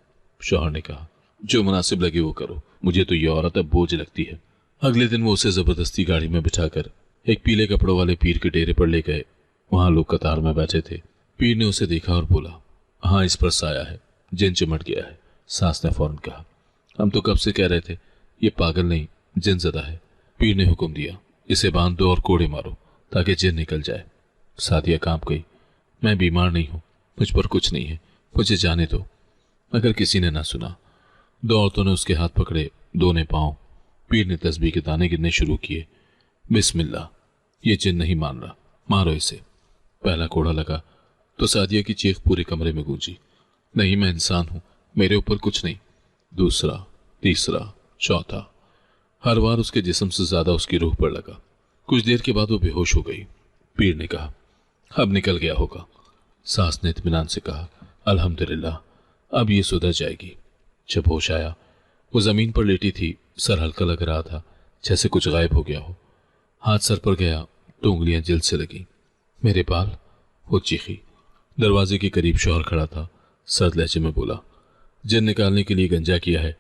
शौहर ने कहा, जो मुनासिब लगे वो करो, मुझे तो ये औरत अब बोझ लगती है। अगले दिन वो उसे जबरदस्ती गाड़ी में बिठाकर एक पीले कपड़ों वाले पीर के डेरे पर ले गए। वहां लोग कतार में बैठे थे। पीर ने उसे देखा और बोला, हाँ, इस पर साया है, जिन चिमट गया है। सास ने फौरन कहा, हम तो कब से कह रहे थे, ये पागल नहीं, जिन ज़दा है। पीर ने हुक्म दिया, इसे बांध दो और कोड़े मारो ताकि जिन निकल जाए। सादिया कांप गई। मैं बीमार नहीं हूं, मुझ पर कुछ नहीं है, मुझे जाने दो। मगर किसी ने ना सुना। 2 औरतों ने उसके हाथ पकड़े, 2 ने पांव। पीर ने तस्बीह के दाने गिनने शुरू किए। बिस्मिल्लाह, ये जिन नहीं मान रहा, मारो इसे। पहला कोड़ा लगा तो सादिया की चीख पूरे कमरे में गूंजी, नहीं, मैं इंसान हूं, मेरे ऊपर कुछ नहीं। दूसरा, तीसरा, चौथा। हर बार उसके जिस्म से ज्यादा उसकी रूह पर लगा। कुछ देर के बाद वो बेहोश हो गई। पीर ने कहा, अब निकल गया होगा। सास ने इत्मीनान से कहा, अल्हम्दुलिल्लाह, अब ये सुधर जाएगी। जब होश आया, वो जमीन पर लेटी थी। सर हल्का लग रहा था, जैसे कुछ गायब हो गया हो। हाथ सर पर गया तो उंगलियां जिल्द से लगी। मेरे बाल, वो चीखी। दरवाजे के करीब शौहर खड़ा था। सर्द लहजे में बोला, जिन निकालने के लिए गंजा किया है,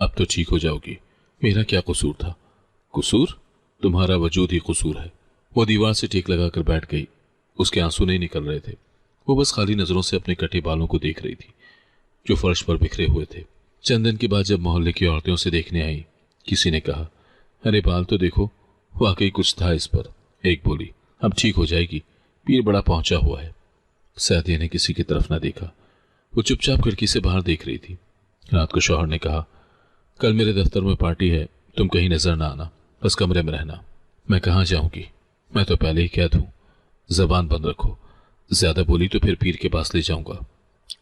अब तो ठीक हो जाओगी। मेरा क्या कसूर था? कसूर? तुम्हारा वजूद ही कसूर है। वो दीवार से टेक लगाकर बैठ गई। उसके आंसू नहीं निकल रहे थे। वो बस खाली नजरों से अपने कटे बालों को देख रही थी जो फर्श पर बिखरे हुए थे। चंद दिन के बाद जब मोहल्ले की औरतें उसे देखने आई, किसी ने कहा, अरे बाल तो देखो, वाकई कुछ था इस पर। एक बोली, अब ठीक हो जाएगी, पीर बड़ा पहुंचा हुआ है। सादिया ने किसी की तरफ न देखा। वो चुपचाप खिड़की से बाहर देख रही थी। रात को शौहर ने कहा, कल मेरे दफ्तर में पार्टी है, तुम कहीं नजर ना आना, बस कमरे में रहना। मैं कहाँ जाऊंगी? मैं तो पहले ही कह दूं, जबान बंद रखो। ज्यादा बोली तो फिर पीर के पास ले जाऊंगा।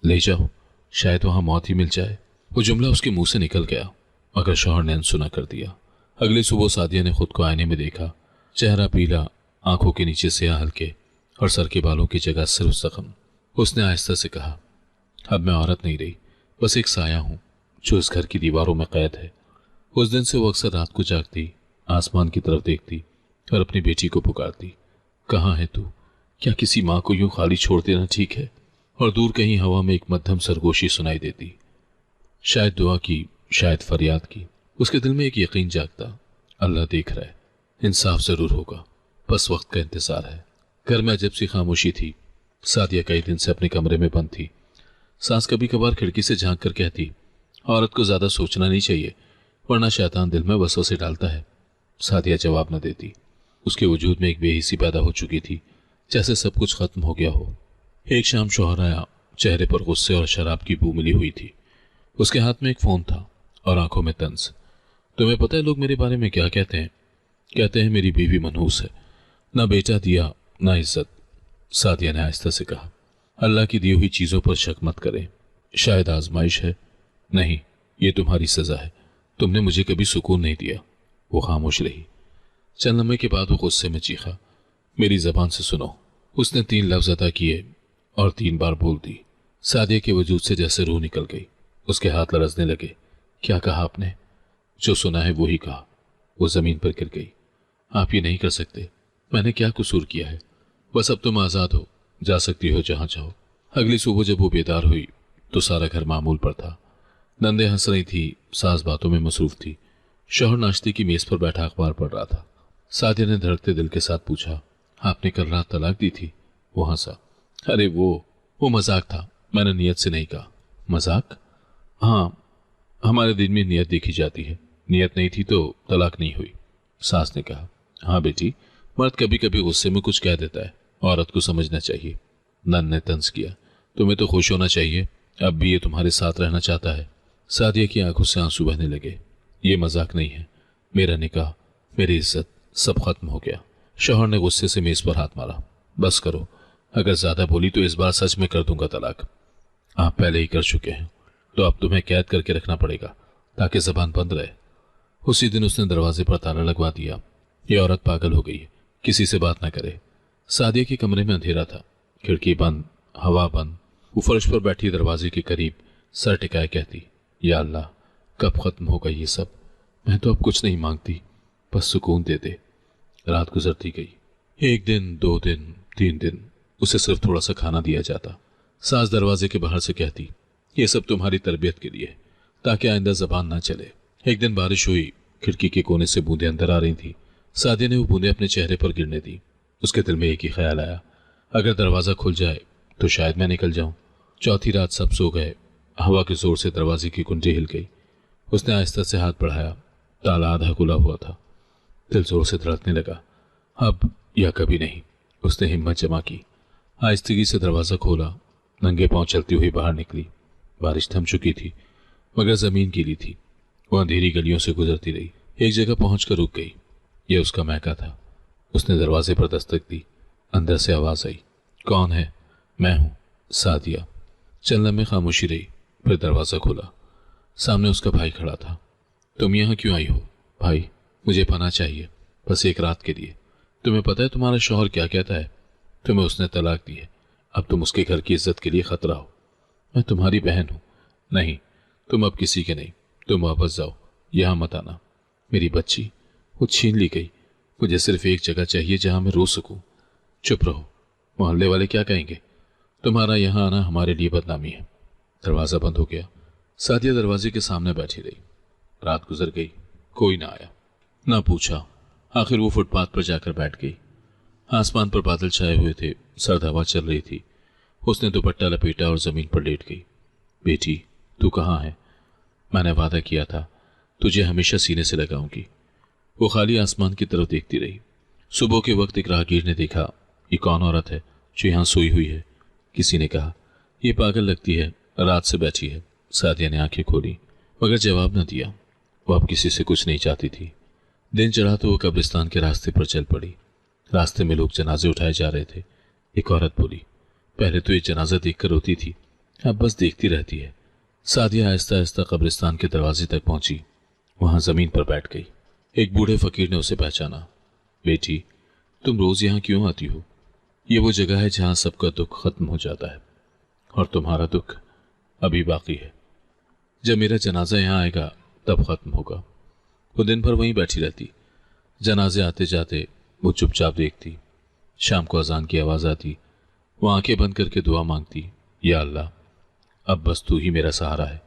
ले जाओ, शायद वहां मौत ही मिल जाए। वो जुमला उसके मुंह से निकल गया, मगर शौहर ने अनसुना कर दिया। अगली सुबह सादिया ने खुद को आईने में देखा। चेहरा पीला, आंखों के नीचे स्याह हल्के और सर के बालों की जगह सिर्फ जख्म। उसने आहिस्ता से कहा, अब मैं औरत नहीं रही, बस एक साया हूं जो इस घर की दीवारों में कैद है। उस दिन से वो अक्सर रात को जागती, आसमान की तरफ देखती और अपनी बेटी को पुकारती, कहाँ है तू? क्या किसी माँ को यूं खाली छोड़ देना ठीक है? और दूर कहीं हवा में एक मध्यम सरगोशी सुनाई देती, शायद दुआ की, शायद फरियाद की। उसके दिल में एक यकीन जागता, अल्लाह देख रहा है, इंसाफ जरूर होगा, बस वक्त का इंतजार है। घर में अजब सी खामोशी थी। सादिया कई दिन से अपने कमरे में बंद थी। सास कभी कभार खिड़की से झांक कर कहती, औरत को ज्यादा सोचना नहीं चाहिए, वरना शैतान दिल में वसवसे डालता है। सादिया जवाब न देती। उसके वजूद में एक बेहिसी पैदा हो चुकी थी, जैसे सब कुछ खत्म हो गया हो। एक शाम शौहर आया, चेहरे पर गुस्से और शराब की बू मिली हुई थी। उसके हाथ में एक फोन था और आंखों में तंज। तुम्हें पता है लोग मेरे बारे में क्या कहते हैं? कहते हैं मेरी बीवी मनहूस है, ना बेटा दिया ना इज्जत। सादिया ने आहिस्ता से कहा, अल्लाह की दी हुई चीजों पर शक मत करें, शायद आजमाइश है। नहीं, ये तुम्हारी सजा है, तुमने मुझे कभी सुकून नहीं दिया। वो खामोश रही। चंद लम्हे के बाद वो गुस्से में चीखा, मेरी जबान से सुनो। उसने 3 लफ्ज अदा किए और 3 बार बोल दी। सादिया के वजूद से जैसे रूह निकल गई। उसके हाथ लरजने लगे। क्या कहा आपने? जो सुना है वो ही कहा। वो जमीन पर गिर गई। आप ये नहीं कर सकते, मैंने क्या कसूर किया है? बस अब तुम आजाद हो, जा सकती हो जहां चाहो। अगली सुबह जब वो बेदार हुई तो सारा घर मामूल पर था। नंदे हंस रही थी, सास बातों में मसरूफ थी। शौहर नाश्ते की मेज पर बैठा अखबार पढ़ रहा था। सादिया ने धड़कते दिल के साथ पूछा, आपने कल रात तलाक दी थी? वो हंसा, अरे वो मजाक था, मैंने नियत से नहीं कहा। मजाक? हाँ, हमारे दिन में नियत देखी जाती है, नियत नहीं थी तो तलाक नहीं हुई। सास ने कहा, हाँ बेटी, मर्द कभी कभी गुस्से में कुछ कह देता है, औरत को समझना चाहिए। नन ने तंज किया, तुम्हें तो खुश होना चाहिए, अब भी ये तुम्हारे साथ रहना चाहता है। सादिया की आंखों से आंसू बहने लगे। ये मजाक नहीं है, मेरा निकाह, मेरी इज्जत, सब खत्म हो गया। शौहर ने गुस्से से मेज पर हाथ मारा, बस करो, अगर ज्यादा बोली तो इस बार सच में कर दूंगा तलाक। आप पहले ही कर चुके हैं, तो अब तुम्हें कैद करके रखना पड़ेगा ताकि जबान बंद रहे। उसी दिन उसने दरवाजे पर ताला लगवा दिया। ये औरत पागल हो गई है, किसी से बात ना करे। सादिया के कमरे में अंधेरा था, खिड़की बंद, हवा बंद। वो फर्श पर बैठी दरवाजे के करीब सर टिकाए कहती, या अल्लाह, कब खत्म होगा ये सब? मैं तो अब कुछ नहीं मांगती, बस सुकून दे दे। रात गुजरती गई। 1 दिन, 2 दिन, 3 दिन, उसे सिर्फ थोड़ा सा खाना दिया जाता। सास दरवाजे के बाहर से कहती, ये सब तुम्हारी तरबियत के लिए, ताकि आइंदा जबान ना चले। एक दिन बारिश हुई, खिड़की के कोने से बूंदें अंदर आ रही थी। सादिया ने वो बूंदें अपने चेहरे पर गिरने दी। उसके दिल में एक ही ख्याल आया, अगर दरवाजा खुल जाए तो शायद मैं निकल जाऊं। चौथी रात सब सो गए। हवा के जोर से दरवाजे की कुंडी हिल गई। उसने आहिस्ता से हाथ बढ़ाया, ताला आधा खुला हुआ था। दिल जोर से धड़कने लगा। अब या कभी नहीं। उसने हिम्मत जमा की, आहिस्तगी से दरवाजा खोला, नंगे पांव चलती हुई बाहर निकली। बारिश थम चुकी थी, मगर जमीन गीली थी। वो अंधेरी गलियों से गुजरती रही। एक जगह पहुंचकर रुक गई। यह उसका मैका था। उसने दरवाजे पर दस्तक दी। अंदर से आवाज आई, कौन है? मैं हूं, सादिया। चंद लम्हे खामोशी रही, फिर दरवाजा खुला। सामने उसका भाई खड़ा था। तुम यहां क्यों आई हो? भाई, मुझे पनाह चाहिए, बस एक रात के लिए। तुम्हें पता है तुम्हारा शौहर क्या कहता है? तुम्हें उसने तलाक दी है, अब तुम उसके घर की इज्जत के लिए खतरा हो। मैं तुम्हारी बहन हूं। नहीं, तुम अब किसी के नहीं, तुम वापस जाओ, यहां मत आना। मेरी बच्ची, वो छीन ली गई। मुझे सिर्फ एक जगह चाहिए जहां मैं रो सकूं। चुप रहो, मोहल्ले वाले क्या कहेंगे? तुम्हारा यहां आना हमारे लिए बदनामी है। दरवाजा बंद हो गया। सादिया दरवाजे के सामने बैठी रही। रात गुजर गई, कोई ना आया, ना पूछा। आखिर वो फुटपाथ पर जाकर बैठ गई। आसमान पर बादल छाए हुए थे, सर्द हवा चल रही थी। उसने दुपट्टा लपेटा और जमीन पर लेट गई। बेटी, तू कहाँ है? मैंने वादा किया था तुझे हमेशा सीने से लगाऊंगी। वो खाली आसमान की तरफ देखती रही। सुबह के वक्त एक राहगीर ने देखा, ये कौन औरत है जो यहाँ सोई हुई है? किसी ने कहा, ये पागल लगती है, रात से बैठी है। सादिया ने आंखें खोली मगर जवाब न दिया। वो अब किसी से कुछ नहीं चाहती थी। दिन चढ़ा तो वो कब्रिस्तान के रास्ते पर चल पड़ी। रास्ते में लोग जनाजे उठाए जा रहे थे। एक औरत बोली, पहले तो ये जनाजा देखकर रोती थी, अब बस देखती रहती है। सादिया आहिस्ता आहिस्ता कब्रिस्तान के दरवाजे तक पहुंची। वहां जमीन पर बैठ गई। एक बूढ़े फकीर ने उसे पहचाना। बेटी, तुम रोज यहाँ क्यों आती हो? ये वो जगह है जहां सबका दुख खत्म हो जाता है और तुम्हारा दुख अभी बाकी है। जब मेरा जनाजा यहाँ आएगा तब खत्म होगा। वो दिन भर वहीं बैठी रहती। जनाजे आते जाते वो चुपचाप देखती। शाम को अजान की आवाज आती। वो आंखें बंद करके दुआ मांगती, या अल्लाह, अब बस तू ही मेरा सहारा है।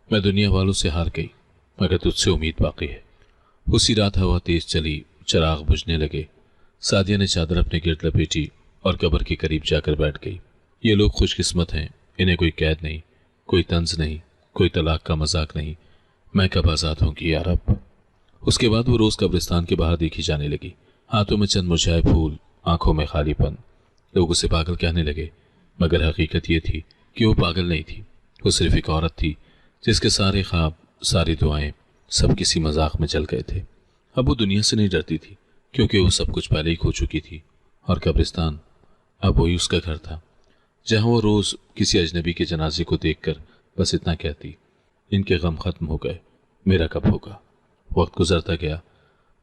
मैं दुनिया वालों से हार गई मगर तुझसे उम्मीद बाकी है। उसी रात हवा तेज चली, चिराग बुझने लगे। सादिया ने चादर अपने गिर्द लपेटी और कब्र के करीब जाकर बैठ गई। ये लोग खुशकिस्मत हैं, इन्हें कोई कैद नहीं, कोई तंज नहीं, कोई तलाक का मजाक नहीं। मैं कब आजाद होंगी या रब। उसके बाद वो रोज कब्रिस्तान के बाहर देखी जाने लगी। हाथों में चंद मुरझाए फूल, आंखों में खालीपन। लोग उसे पागल कहने लगे मगर हकीकत ये थी कि वो पागल नहीं थी। वो सिर्फ एक औरत थी जिसके सारे ख्वाब, सारी दुआएं सब किसी मजाक में जल गए थे। अब वो दुनिया से नहीं डरती थी क्योंकि वो सब कुछ पहले ही खो चुकी थी और कब्रिस्तान अब वही उसका घर था जहां वो रोज किसी अजनबी के जनाजे को देखकर बस इतना कहती, इनके गम खत्म हो गए, मेरा कब होगा। वक्त गुजरता गया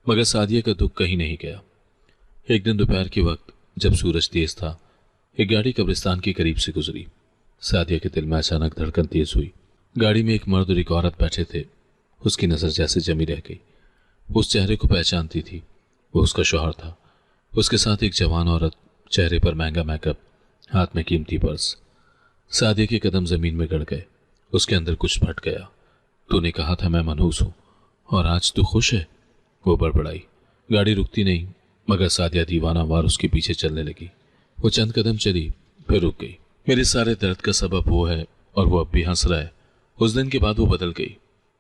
मगर सादिया का दुख कहीं नहीं गया। एक दिन दोपहर के वक्त जब सूरज तेज था, एक गाड़ी कब्रिस्तान के करीब से गुजरी। सादिया के दिल में अचानक धड़कन तेज हुई। गाड़ी में एक मर्द और एक औरत बैठे थे। उसकी नजर जैसे जमी रह गई। उस चेहरे को पहचानती थी। वो उसका शौहर था। उसके साथ एक जवान औरत, चेहरे पर महंगा मेकअप, हाथ में कीमती पर्स। सादिया के कदम जमीन में गड़ गए। उसके अंदर कुछ फट गया। तूने कहा था मैं मनहूस हूं और आज तू खुश है? वो बड़बड़ाई। गाड़ी रुकती नहीं मगर सादिया दीवाना वार उसके पीछे चलने लगी। वो चंद कदम चली फिर रुक गई। मेरे सारे दर्द का सबब वो है और वो अब भी हंस रहा है। उस दिन के बाद वो बदल गई।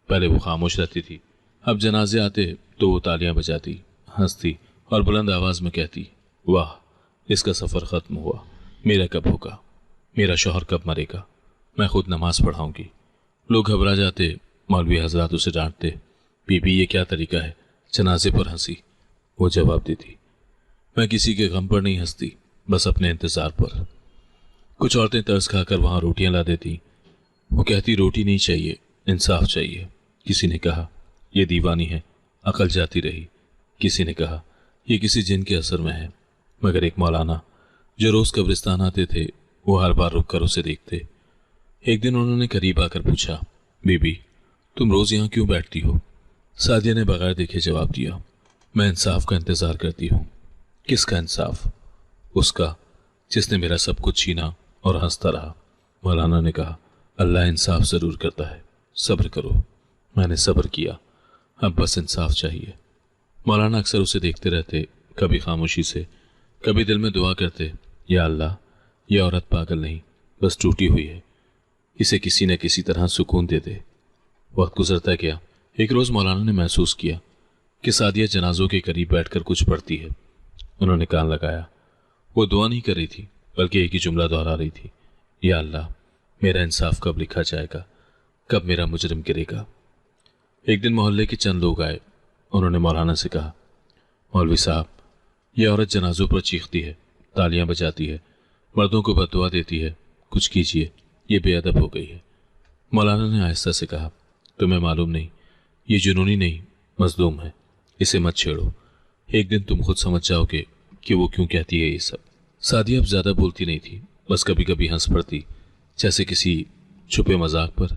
पहले वो खामोश रहती थी, अब जनाजे आते तो वो तालियां बजाती, हंसती और बुलंद आवाज में कहती, वाह, इसका सफर खत्म हुआ, मेरा कब होगा, मेरा शौहर कब मरेगा, मैं खुद नमाज पढ़ाऊंगी। लोग घबरा जाते, मौलवी हजरात उसे डांटते, बीबी ये क्या तरीका है, जनाजे पर हंसी। वो जवाब देती, मैं किसी के गम पर नहीं हंसती, बस अपने इंतजार पर। कुछ औरतें तरस खाकर वहां रोटियां ला देती। वो कहती, रोटी नहीं चाहिए, इंसाफ चाहिए। किसी ने कहा, यह दीवानी है, अकल जाती रही। किसी ने कहा, यह किसी जिन के असर में है। मगर एक मौलाना जो रोज कब्रिस्तान आते थे, वो हर बार रुककर उसे देखते। एक दिन उन्होंने करीब आकर पूछा, बीबी, तुम रोज यहाँ क्यों बैठती हो? सादिया ने बगैर देखे जवाब दिया, मैं इंसाफ का इंतजार करती हूँ। किसका इंसाफ? उसका जिसने मेरा सब कुछ छीना और हंसता रहा। मौलाना ने कहा, अल्लाह इंसाफ जरूर करता है, सब्र करो। मैंने सब्र किया, अब बस इंसाफ चाहिए। मौलाना अक्सर उसे देखते रहते, कभी खामोशी से, कभी दिल में दुआ करते, या अल्लाह, यह औरत पागल नहीं, बस टूटी हुई है, इसे किसी न किसी तरह सुकून दे दे। वक्त गुजरता गया। एक रोज मौलाना ने महसूस किया कि सादिया जनाजों के करीब बैठकर कुछ पढ़ती है। उन्होंने कान लगाया। वो दुआ नहीं कर रही थी बल्कि एक ही जुमला दोहरा रही थी, या अल्लाह, मेरा इंसाफ कब लिखा जाएगा, कब मेरा मुजरिम गिरेगा। एक दिन मोहल्ले के चंद लोग आए। उन्होंने मौलाना से कहा, मौलवी साहब, यह औरत जनाजों पर चीखती है, तालियां बजाती है, मर्दों को बददुआ देती है, कुछ कीजिए, ये बेअदब हो गई है। मौलाना ने आहिस्ता से कहा, तुम्हें मालूम नहीं, ये जुनूनी नहीं, मजलूम है, इसे मत छेड़ो। एक दिन तुम खुद समझ जाओगे कि वो क्यों कहती है ये सब। सादिया अब ज्यादा बोलती नहीं थी, बस कभी कभी हंस पड़ती, जैसे किसी छुपे मजाक पर।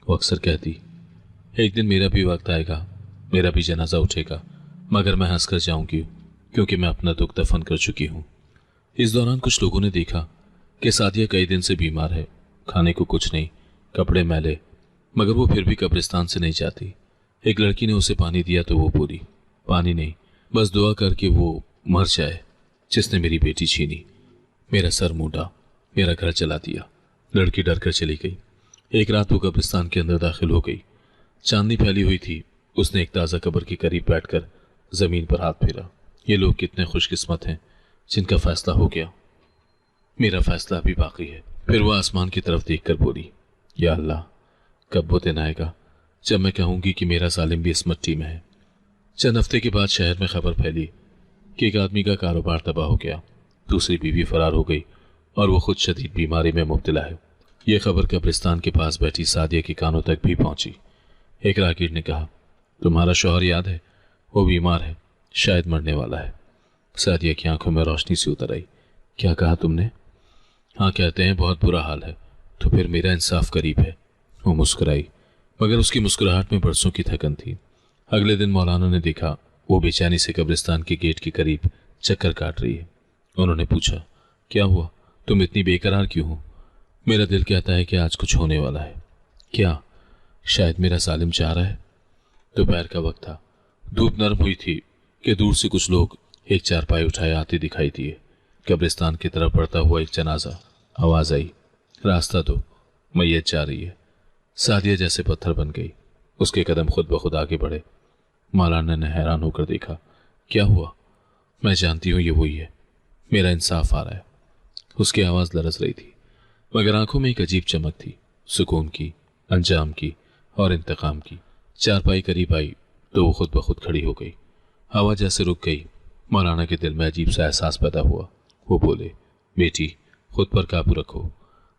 वो अक्सर कहती, एक दिन मेरा भी वक्त आएगा, मेरा भी जनाजा उठेगा, मगर मैं हंस कर जाऊंगी क्योंकि मैं अपना दुख दफन कर चुकी हूँ। इस दौरान कुछ लोगों ने देखा कि सादिया कई दिन से बीमार है, खाने को कुछ नहीं, कपड़े मैले, मगर वो फिर भी कब्रिस्तान से नहीं जाती। एक लड़की ने उसे पानी दिया तो वो बोली, पानी नहीं, बस दुआ करके वो मर जाए जिसने मेरी बेटी छीनी, मेरा सर मूंढा, मेरा घर जला दिया। लड़की डर कर चली गई। एक रात वो कब्रिस्तान के अंदर दाखिल हो गई। चांदनी फैली हुई थी। उसने एक ताज़ा कब्र के करीब बैठकर जमीन पर हाथ फेरा। ये लोग कितने खुशकिस्मत हैं जिनका फैसला हो गया, मेरा फैसला अभी बाकी है। फिर वह आसमान की तरफ देखकर बोली, या अल्लाह, कब वो दिन आएगा जब मैं कहूंगी कि मेरा सालिम भी इस मिट्टी में है। चंद हफ्ते के बाद शहर में खबर फैली कि एक आदमी का कारोबार तबाह हो गया, दूसरी बीवी फरार हो गई और वो खुद शदीद बीमारी में मुब्तला है। यह खबर कब्रिस्तान के पास बैठी सादिया के कानों तक भी पहुंची। एक राहगीर ने कहा, तुम्हारा शौहर याद है, वो बीमार है, शायद मरने वाला है। सादिया की आंखों में रोशनी सी उतर आई। क्या कहा तुमने? हाँ, कहते हैं बहुत बुरा हाल है। तो फिर मेरा इंसाफ करीब है। वो मुस्कुराई, मगर उसकी मुस्कुराहट में बरसों की थकन थी। अगले दिन मौलाना ने देखा वो बेचैनी से कब्रिस्तान के गेट के करीब चक्कर काट रही है। उन्होंने पूछा, क्या हुआ, तुम इतनी बेकरार क्यों हो? मेरा दिल कहता है कि आज कुछ होने वाला है। क्या? शायद मेरा सालिम चाह रहा है। दोपहर का वक्त था, धूप नरम हुई थी कि दूर से कुछ लोग एक चारपाई उठाए आते दिखाई दिए। कब्रिस्तान की तरफ बढ़ता हुआ एक जनाजा। आवाज आई, रास्ता दो, मैयत जा रही है। सादिया जैसे पत्थर बन गई। उसके कदम खुद ब खुद आगे बढ़े। मौलाना ने हैरान होकर देखा। क्या हुआ? मैं जानती हूं ये वही है, मेरा इंसाफ आ रहा है। उसकी आवाज लरज रही थी, मगर आंखों में एक अजीब चमक थी, सुकून की, अंजाम की और इंतकाम की। चारपाई करीब आई तो वो खुद ब खुद खड़ी हो गई। हवा जैसे रुक गई। मौलाना के दिल में अजीब सा एहसास पैदा हुआ। वो बोले, बेटी, खुद पर काबू रखो।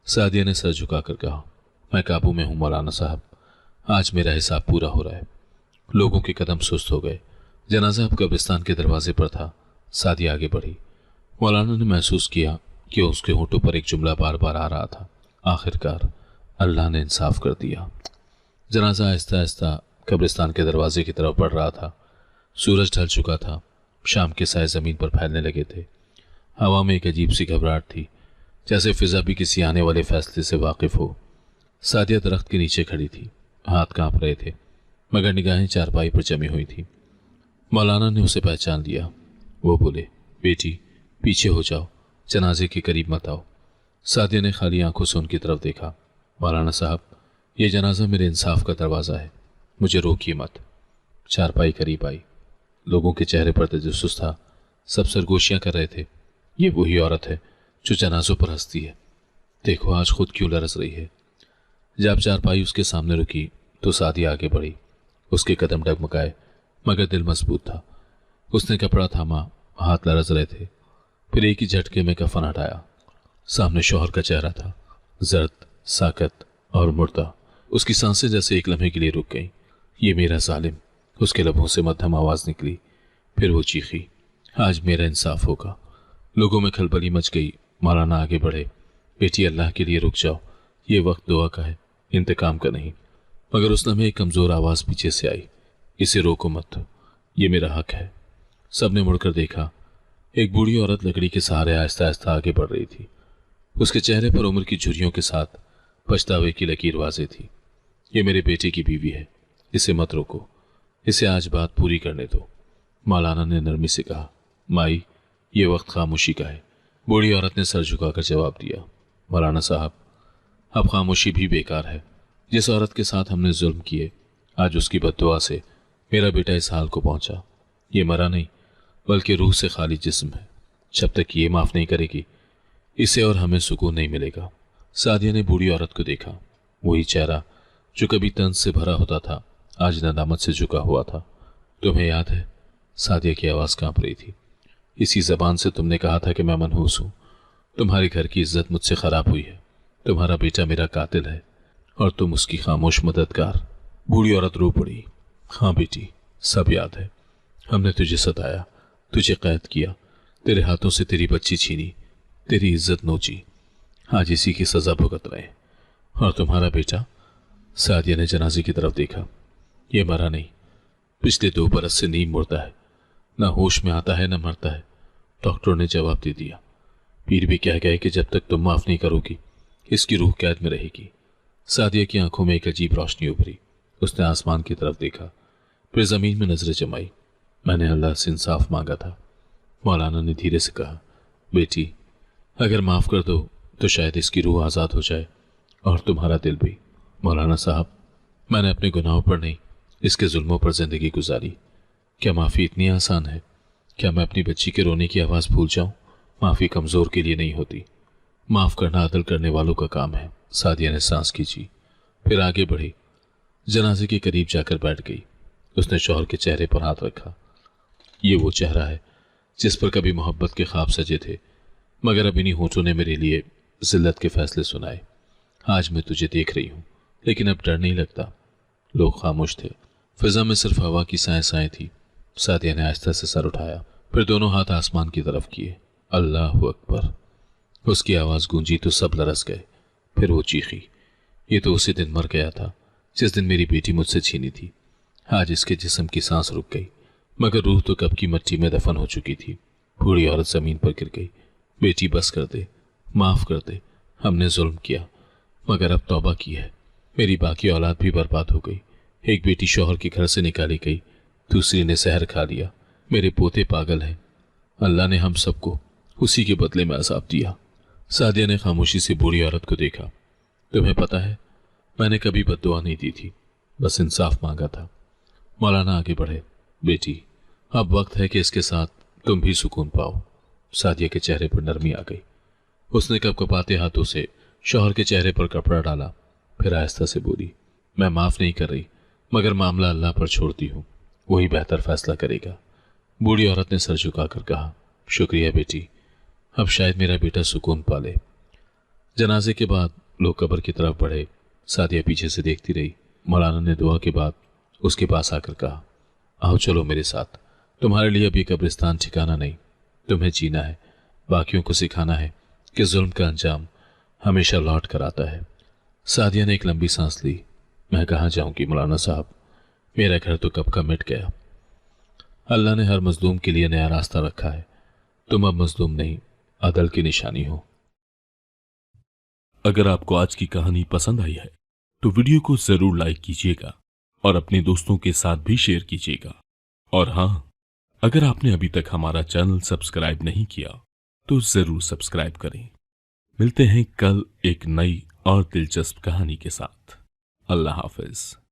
सादिया ने सर झुकाकर कहा, मैं काबू में हूं मौलाना साहब, आज मेरा हिसाब पूरा हो रहा है। लोगों के कदम सुस्त हो गए। जनाजा अब कब्रिस्तान के दरवाजे पर था। सादिया आगे बढ़ी। मौलाना ने महसूस किया कि उसके होठों पर एक जुमला बार बार आ रहा था, आखिरकार अल्लाह ने इंसाफ कर दिया। जनाजा आहिस्ता आहिस्ता कब्रिस्तान के दरवाजे की तरफ बढ़ रहा था। सूरज ढल चुका था। शाम के साए जमीन पर फैलने लगे थे। हवा में एक अजीब सी घबराहट थी, जैसे फिजा भी किसी आने वाले फैसले से वाकिफ हो। सादिया दरख्त के नीचे खड़ी थी। हाथ कांप रहे थे, मगर निगाहें चारपाई पर जमी हुई थी। मौलाना ने उसे पहचान लिया। वो बोले, बेटी, पीछे हो जाओ, जनाजे के करीब मत आओ। सादिया ने खाली आंखों से उनकी तरफ देखा। मौलाना साहब, ये जनाजा मेरे इंसाफ का दरवाज़ा है, मुझे रोकिए मत। चारपाई करीब आई। लोगों के चेहरे पर तजस्सुस था। सब सरगोशियां कर रहे थे। ये वही औरत है जो जनाजों पर हंसती है। देखो आज खुद क्यों लरस रही है। जब चारपाई उसके सामने रुकी तो सादिया आगे बढ़ी। उसके कदम डगमगाए, मगर दिल मजबूत था। उसने कपड़ा थामा, हाथ लरस रहे थे। फिर एक ही झटके में कफन हटाया। सामने शौहर का चेहरा था, जर्द, साकत और मुर्दा। उसकी सांसें जैसे एक लम्हे के लिए रुक गईं। ये मेरा जालिम, उसके लबों से मध्यम आवाज निकली। फिर वो चीखी, आज मेरा इंसाफ होगा। लोगों में खलबली मच गई। मौलाना आगे बढ़े। बेटी, अल्लाह के लिए रुक जाओ, ये वक्त दुआ का है, इंतकाम का नहीं। मगर उस लम्हे एक कमजोर आवाज पीछे से आई, इसे रोको मत, ये मेरा हक है। सबने मुड़कर देखा। एक बूढ़ी औरत लकड़ी के सहारे आहिस्ता आहिस्ता आगे बढ़ रही थी। उसके चेहरे पर उम्र की झुर्रियों के साथ पछतावे की लकीर वाज़ेह थी। ये मेरे बेटे की बीवी है, इसे मत रोको, इसे आज बात पूरी करने दो। मौलाना ने नरमी से कहा, माई, ये वक्त खामोशी का है। बूढ़ी औरत ने सर झुकाकर जवाब दिया, मौलाना साहब, अब खामोशी भी बेकार है। जिस औरत के साथ हमने जुल्म किए, आज उसकी बद्दुआ से मेरा बेटा इस हाल को पहुंचा। ये मरा नहीं, बल्कि रूह से खाली जिस्म है। जब तक ये माफ नहीं करेगी, इसे और हमें सुकून नहीं मिलेगा। सादिया ने बूढ़ी औरत को देखा। वही चेहरा जो कभी तंज से भरा होता था, आज नदामत से झुका हुआ था। तुम्हें याद है? सादिया की आवाज कांप रही थी। इसी जबान से तुमने कहा था कि मैं मनहूस हूं। तुम्हारे घर की इज्जत मुझसे खराब हुई है। तुम्हारा बेटा मेरा कातिल है और तुम उसकी खामोश मददगार। बूढ़ी औरत रो पड़ी। हाँ बेटी, सब याद है। हमने तुझे सताया, तुझे कैद किया, तेरे हाथों से तेरी बच्ची छीनी, तेरी इज्जत नोची। आज इसी की सजा भुगत रहे। और तुम्हारा बेटा? सादिया ने जनाजे की तरफ देखा। ये मरा नहीं, पिछले 2 बरस से नींद मुड़ता है, ना होश में आता है, ना मरता है। डॉक्टर ने जवाब दे दिया। पीर भी कह गए कि जब तक तुम माफ नहीं करोगी, इसकी रूह कैद में रहेगी। सादिया की आंखों में एक अजीब रोशनी उभरी। उसने आसमान की तरफ देखा, फिर जमीन में नजरें जमाई। मैंने अल्लाह से इंसाफ मांगा था। मौलाना ने धीरे से कहा, बेटी, अगर माफ कर दो तो शायद इसकी रूह आज़ाद हो जाए और तुम्हारा दिल भी। मौलाना साहब, मैंने अपने गुनाहों पर नहीं, इसके जुल्मों पर जिंदगी गुजारी। क्या माफ़ी इतनी आसान है? क्या मैं अपनी बच्ची के रोने की आवाज़ भूल जाऊं? माफ़ी कमज़ोर के लिए नहीं होती, माफ़ करना अदल करने वालों का काम है। सादिया ने सांस खींची, फिर आगे बढ़ी, जनाजे के करीब जाकर बैठ गई। उसने शौहर के चेहरे पर हाथ रखा। ये वो चेहरा है जिस पर कभी मोहब्बत के ख्वाब सजे थे, मगर अब इन्हीं होठों ने मेरे लिए जिल्लत के फैसले सुनाए। आज मैं तुझे देख रही हूं, लेकिन अब डर नहीं लगता। लोग खामोश थे, फिजा में सिर्फ हवा की साएं साएं थी। सादिया ने आहिस्ता से सर उठाया, फिर दोनों हाथ आसमान की तरफ किए। अल्लाह अकबर। उसकी आवाज़ गूंजी तो सब लरस गए। फिर वो चीखी, ये तो उसी दिन मर गया था जिस दिन मेरी बेटी मुझसे छीनी थी। आज इसके जिस्म की सांस रुक गई, मगर रूह तो कब की मिट्टी में दफन हो चुकी थी। बूढ़ी औरत जमीन पर गिर गई। बेटी बस कर दे, माफ कर दे, हमने जुल्म किया, मगर अब तौबा की है। मेरी बाकी औलाद भी बर्बाद हो गई। एक बेटी शौहर के घर से निकाली गई, दूसरी ने जहर खा लिया। मेरे पोते पागल हैं। अल्लाह ने हम सबको उसी के बदले में अजाब दिया। सादिया ने खामोशी से बूढ़ी औरत को देखा। तुम्हें पता है, मैंने कभी बद्दुआ नहीं दी थी, बस इंसाफ मांगा था। मौलाना आगे बढ़े। बेटी, अब वक्त है कि इसके साथ तुम भी सुकून पाओ। सादिया के चेहरे पर नरमी आ गई। उसने कपकपाते हाथों से शौहर के चेहरे पर कपड़ा डाला, फिर आहिस्ता से बोली, मैं माफ नहीं कर रही, मगर मामला अल्लाह पर छोड़ती हूँ, वही बेहतर फैसला करेगा। बूढ़ी औरत ने सर झुकाकर कहा, शुक्रिया बेटी, अब शायद मेरा बेटा सुकून पाले। जनाजे के बाद लोग कब्र की तरफ बढ़े। सादिया पीछे से देखती रही। मौलाना ने दुआ के बाद उसके पास आकर कहा, आओ चलो मेरे साथ। तुम्हारे लिए अब ये कब्रिस्तान ठिकाना नहीं, तुम्हें जीना है, बाकियों को सिखाना है कि जुल्म का अंजाम हमेशा लौट कर आता है। सादिया ने एक लंबी सांस ली। मैं कहाँ जाऊंगी मौलाना साहब, मेरा घर तो कब का मिट गया। अल्लाह ने हर मजलूम के लिए नया रास्ता रखा है। तुम अब मजलूम नहीं, अदल की निशानी हो। अगर आपको आज की कहानी पसंद आई है तो वीडियो को जरूर लाइक कीजिएगा और अपने दोस्तों के साथ भी शेयर कीजिएगा। और हां, अगर आपने अभी तक हमारा चैनल सब्सक्राइब नहीं किया तो जरूर सब्सक्राइब करें। मिलते हैं कल एक नई और दिलचस्प कहानी के साथ। अल्लाह हाफिज।